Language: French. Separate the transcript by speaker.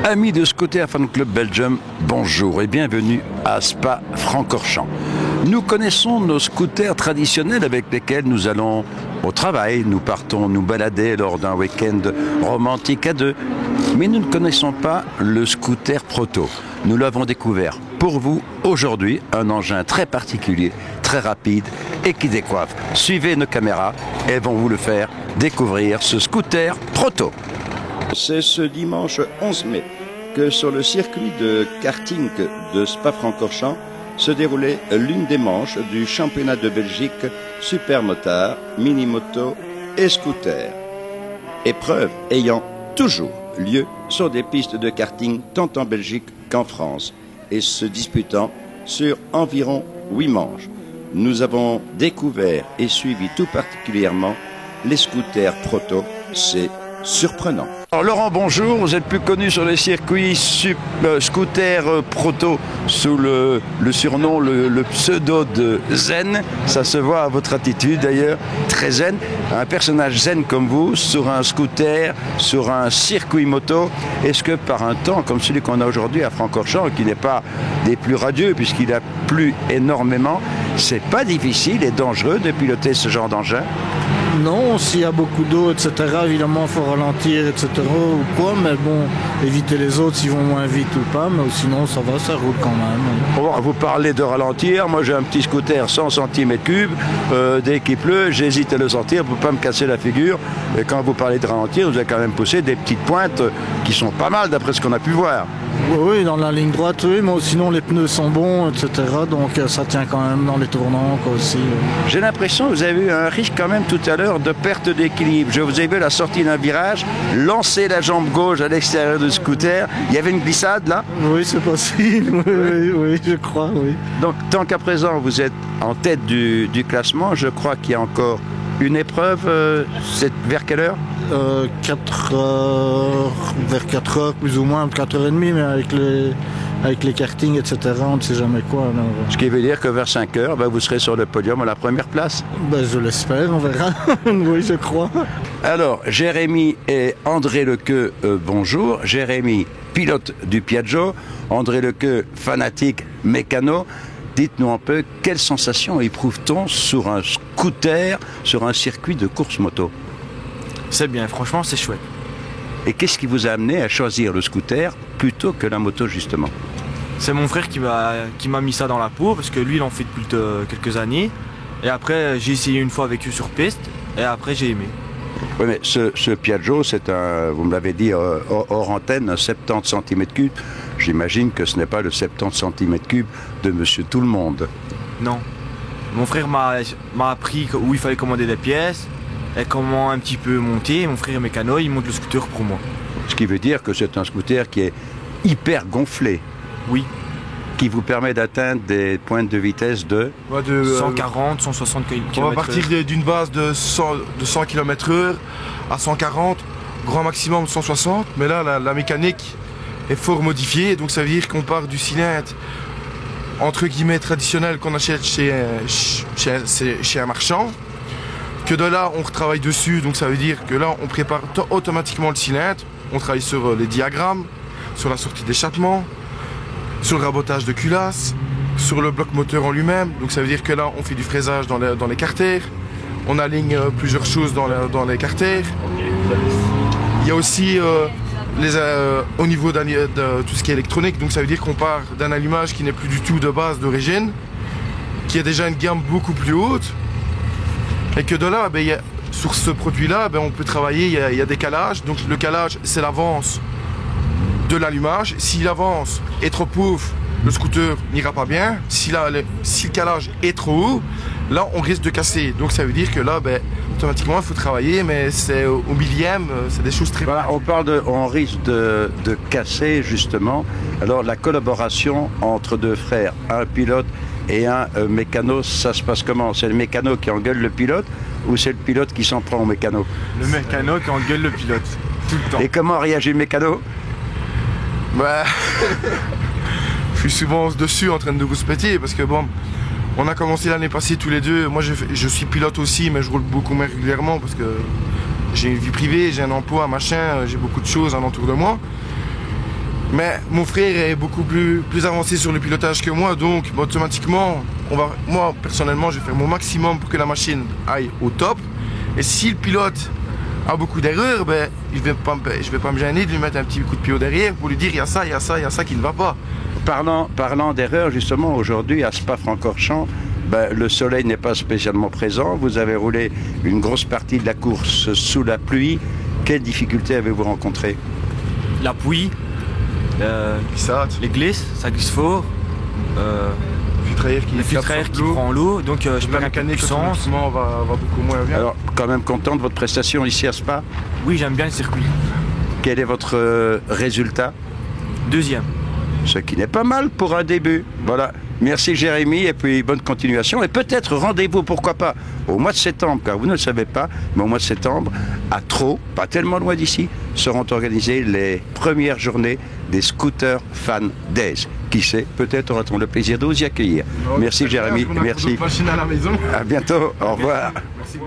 Speaker 1: Amis de Scooter Fan Club Belgium, bonjour et bienvenue à Spa-Francorchamps. Nous connaissons nos scooters traditionnels avec lesquels nous allons au travail, nous partons nous balader lors d'un week-end romantique à deux. Mais nous ne connaissons pas le scooter proto. Nous l'avons découvert pour vous aujourd'hui, un engin très particulier, très rapide et qui décoiffe. Suivez nos caméras, elles vont vous le faire découvrir, ce scooter proto. C'est ce dimanche 11 mai que sur le circuit de karting de Spa-Francorchamps se déroulait l'une des manches du championnat de Belgique supermotard, mini-moto et scooter. Épreuve ayant toujours lieu sur des pistes de karting tant en Belgique qu'en France et se disputant sur environ 8 manches. Nous avons découvert et suivi tout particulièrement les scooters proto, c'est surprenant. Alors Laurent, bonjour, vous êtes plus connu sur les circuits scooter proto sous le surnom, le pseudo de Zen. Ça se voit à votre attitude d'ailleurs, très zen. Un personnage zen comme vous, sur un scooter, sur un circuit moto. Est-ce que par un temps comme celui qu'on a aujourd'hui à Francorchamps, qui n'est pas des plus radieux puisqu'il a plu énormément, c'est pas difficile et dangereux de piloter ce genre d'engin?
Speaker 2: Non, s'il y a beaucoup d'eau, etc., évidemment, il faut ralentir, etc., ou quoi, mais bon, éviter les autres s'ils vont moins vite ou pas, mais sinon, ça va, ça roule quand même.
Speaker 1: Bon, vous parlez de ralentir, moi j'ai un petit scooter 100 cm3, dès qu'il pleut, j'hésite à le sortir pour ne pas me casser la figure, et quand vous parlez de ralentir, vous avez quand même poussé des petites pointes qui sont pas mal d'après ce qu'on a pu voir.
Speaker 2: Oui, dans la ligne droite, oui, mais sinon les pneus sont bons, etc., donc ça tient quand même dans les tournants quoi, aussi.
Speaker 1: J'ai l'impression que vous avez eu un risque quand même tout à l'heure de perte d'équilibre. Je vous ai vu à la sortie d'un virage, lancer la jambe gauche à l'extérieur du scooter. Il y avait une glissade là?
Speaker 2: Oui, c'est possible, oui, je crois, oui.
Speaker 1: Donc tant qu'à présent vous êtes en tête du classement, je crois qu'il y a encore une épreuve, c'est vers quelle heure?
Speaker 2: 4 heures, vers 4 heures plus ou moins, 4h30, mais avec les kartings, etc., on ne sait jamais quoi. Alors.
Speaker 1: Ce qui veut dire que vers 5 heures, vous serez sur le podium à la première place?
Speaker 2: Je l'espère, on verra. Oui, je crois.
Speaker 1: Alors, Jérémy et André Lequeux, bonjour. Jérémy, pilote du Piaggio. André Lequeux, fanatique mécano. Dites-nous un peu, quelle sensation éprouve-t-on sur un scooter, sur un circuit de course moto?
Speaker 3: C'est bien, franchement, c'est chouette.
Speaker 1: Et qu'est-ce qui vous a amené à choisir le scooter plutôt que la moto, justement?
Speaker 3: C'est mon frère qui m'a mis ça dans la peau, parce que lui, il en fait depuis quelques années. Et après, j'ai essayé une fois avec eux sur piste, et après, j'ai aimé.
Speaker 1: Oui, mais ce Piaggio, c'est un, vous me l'avez dit hors antenne, un 70 cm3. J'imagine que ce n'est pas le 70 cm3 de Monsieur Tout-le-Monde.
Speaker 3: Non. Mon frère m'a appris où il fallait commander des pièces, et comment un petit peu monter. Mon frère est mécano, il monte le scooter pour moi. Ce
Speaker 1: qui veut dire que c'est un scooter qui est hyper gonflé.
Speaker 3: Oui.
Speaker 1: Qui vous permet d'atteindre des pointes de vitesse de
Speaker 3: 140, 160 km/h.
Speaker 4: On va partir d'une base de 100 km/h à 140, grand maximum 160. Mais là, la mécanique est fort modifiée. Donc ça veut dire qu'on part du cylindre, entre guillemets, traditionnel qu'on achète chez un marchand. Que de là, on retravaille dessus. Donc ça veut dire que là, on prépare automatiquement le cylindre. On travaille sur les diagrammes, sur la sortie d'échappement, sur le rabotage de culasse, sur le bloc moteur en lui-même. Donc ça veut dire que là, on fait du fraisage dans les carters. On aligne plusieurs choses dans les carters. Il y a aussi au niveau de tout ce qui est électronique. Donc ça veut dire qu'on part d'un allumage qui n'est plus du tout de base d'origine, qui a déjà une gamme beaucoup plus haute. Et que de là, sur ce produit-là, on peut travailler, il y a des calages. Donc le calage, c'est l'avance de l'allumage. Si l'avance est trop pauvre, le scooter n'ira pas bien. Si le calage est trop haut, là, on risque de casser. Donc ça veut dire que là, automatiquement, il faut travailler, mais c'est au millième, c'est des choses très...
Speaker 1: Voilà, on risque de casser, justement. Alors la collaboration entre deux frères, un pilote et un mécano, ça se passe comment? C'est le mécano qui engueule le pilote ou c'est le pilote qui s'en prend au mécano?
Speaker 3: Le mécano qui engueule le pilote, tout le temps.
Speaker 1: Et comment réagit le mécano?
Speaker 4: Je suis souvent dessus en train de rouspéter parce que on a commencé l'année passée tous les deux. Moi je suis pilote aussi, mais je roule beaucoup moins régulièrement parce que j'ai une vie privée, j'ai un emploi, machin, j'ai beaucoup de choses alentour de moi. Mais mon frère est beaucoup plus avancé sur le pilotage que moi, donc automatiquement, moi personnellement, je vais faire mon maximum pour que la machine aille au top. Et si le pilote a beaucoup d'erreurs, ben, je vais pas me gêner de lui mettre un petit coup de pied au derrière pour lui dire il y a ça, il y a ça, il y a ça qui ne va pas.
Speaker 1: Parlant d'erreurs, justement, aujourd'hui à Spa-Francorchamps, ben, le soleil n'est pas spécialement présent. Vous avez roulé une grosse partie de la course sous la pluie. Quelles difficultés avez-vous rencontrées?
Speaker 3: La pluie, les glisses, ça glisse fort.
Speaker 4: Le
Speaker 3: filtraire qui prend l'eau, donc je perds un peu de puissance.
Speaker 4: Va beaucoup moins bien.
Speaker 1: Alors, quand même content de votre prestation ici à Spa?
Speaker 3: Oui, j'aime bien le circuit.
Speaker 1: Quel est votre résultat?
Speaker 3: 2e.
Speaker 1: Ce qui n'est pas mal pour un début. Voilà. Merci Jérémy et puis bonne continuation. Et peut-être rendez-vous, pourquoi pas, au mois de septembre, car vous ne le savez pas, mais au mois de septembre, à Traux, pas tellement loin d'ici, seront organisées les premières journées des scooters Fan Days. Qui sait, peut-être aura-t-on le plaisir de vous y accueillir. Merci Jérémy, merci.
Speaker 4: À la maison.
Speaker 1: À bientôt, au revoir.
Speaker 4: Merci.